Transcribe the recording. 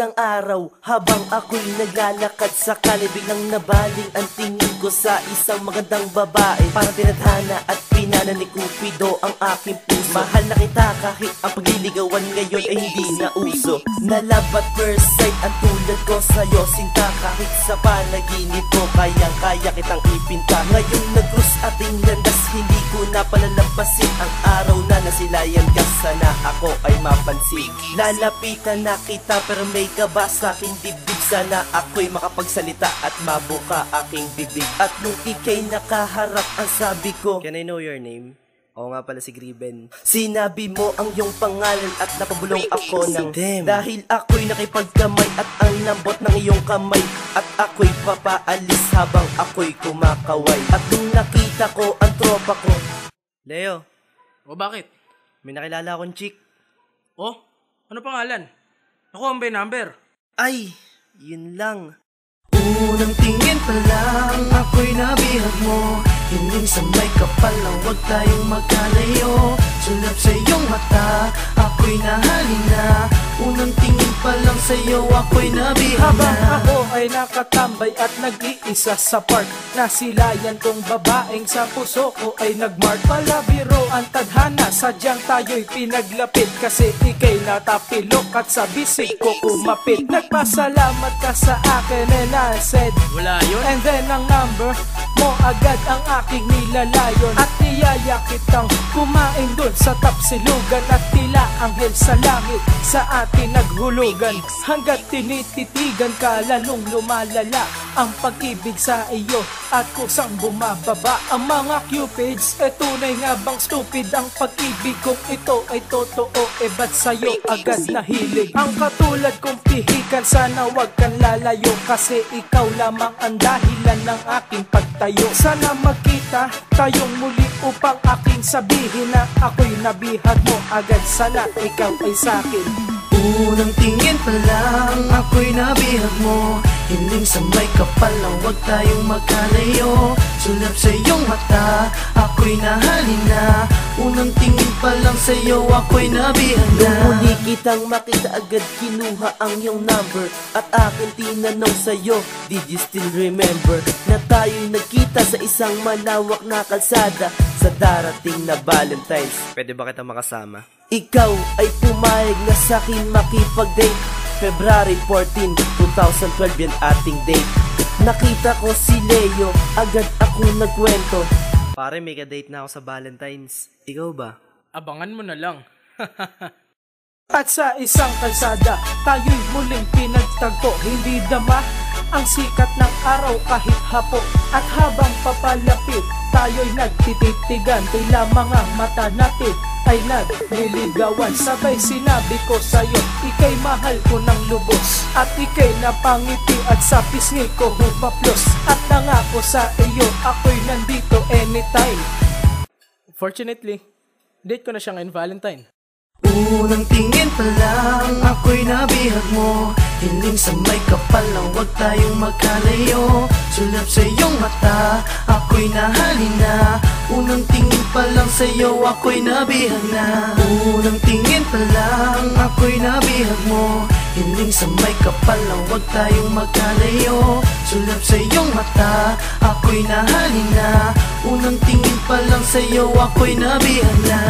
Isang araw, habang ako'y naglalakad sa kalye, biglang nabaling ang tingin ko sa isang magandang babae. Parang tinadhana at pinana ni Cupido ang aking puso. Mahal na kita kahit ang pagliligawan ngayon ay hindi na uso. Nalabat first sight ang tulad ko sa'yo, sinta. Kahit sa panaginip ko, kayang-kaya kitang ipinta. Ngayong nag-cruise ating landas, hindi ko na palalampasin ang araw na nasilayan ka. Sana ako ay mapansin. Lalapitan na kita pero may kaba sa aking dibdib. Sana ako'y makapagsalita at mabuka aking bibig. At nung ika'y nakaharap, ang sabi ko, Can I know your name? Oo nga pala si Griben. Sinabi mo ang iyong pangalan at napabulong ako ng damn. Dahil ako'y nakipagkamay at ang lambot ng iyong kamay. At ako'y papaalis habang ako'y kumakaway. At nung nakita ko ang tropa ko, Leo, O bakit? may nakilala akong chick. Oh, ano pangalan? Nakuha ba yung number? Ay, yun lang. unang tingin pa lang ako'y nabihag mo. Hiling sa may kapal lang, huwag tayong magkalayo. Sulap sa iyong mata, ako'y nahalin na. Unang tingin pa lang sa'yo, ako'y nabihag Habang na. ako ay nakatambay at nag-iisa sa park, nasilayan kong babaeng sa puso ko ay nagmark. Palabiro ang tadhana, sadyang tayo'y pinaglapit. Kasi ika'y natapilok at sa bisig ko kumapit. Nagpasalamat ka sa akin and I said, Wala yun? and then ang number mo agad ang aking nilalayon. At niyaya kitang kumain dun sa tapsilugan. At tila anghel sa langit sa atin naghulugan. Hanggat tinititigan ka, lalong lumalala ang pag-ibig sa iyo at kusang bumababa. Ang mga cupids, tunay nga bang stupid ang pag-ibig kung ito ay totoo? Ba't sa'yo agad nahilig? Ang katulad kong pihikan, sana wag kang lalayo. Kasi ikaw lamang ang dahilan ng aking pagtayo. Sana magkita tayong muli upang aking sabihin na ako'y nabihag mo agad. Sana ikaw ay sa'kin. Unang tingin pa lang ako'y nabihag mo. Hiling sa may kapal lang, huwag tayong magkalayo. Sulap sa iyong mata, ako'y nahalin na. Unang tingin pa lang sa'yo, ako'y nabihag na. Nung muli kitang makita, agad kinuha ang iyong number. At akin tinanong sa'yo, did you still remember na tayo'y nagkita sa isang malawak na kalsada sa darating na Valentine's? Pwede ba kita makasama? Ikaw ay pumayag na sa'kin makipag-date. February 14, 2012 yan ating date. Nakita ko si Leo, agad ako nagkwento. Pare, may ka-date na ako sa Valentine's. Ikaw ba? Abangan mo na lang. At sa isang kalsada, tayo'y muling pinagtagpo. Hindi dama ang sikat ng araw kahit hapo. At habang papalapit, tayo'y nagtititigan. Tila mga mata natin ay nagliligawan. Sabay sinabi ko sa'yo, ika'y mahal ko ng lubos. At ika'y napangiti at sa pisngi ko humaplos. At nangako sa iyo, ako'y nandito anytime. Fortunately, date ko na siya ngayon Valentine. Unang tingin pa lang ako'y nabihag mo. Hiling sa may kapal lang, huwag tayong magkalayo. Sulap sa iyong mata, ako'y nahalin na. Unang tingin pa lang sa'yo, ako'y nabihag na. Unang tingin pa lang ako'y nabihag mo. Hiling sa may kapal lang, huwag tayong magkalayo. Sulap sa iyong mata, ako'y nahalin na. Unang tingin pa lang sa'yo, ako'y nabihag na.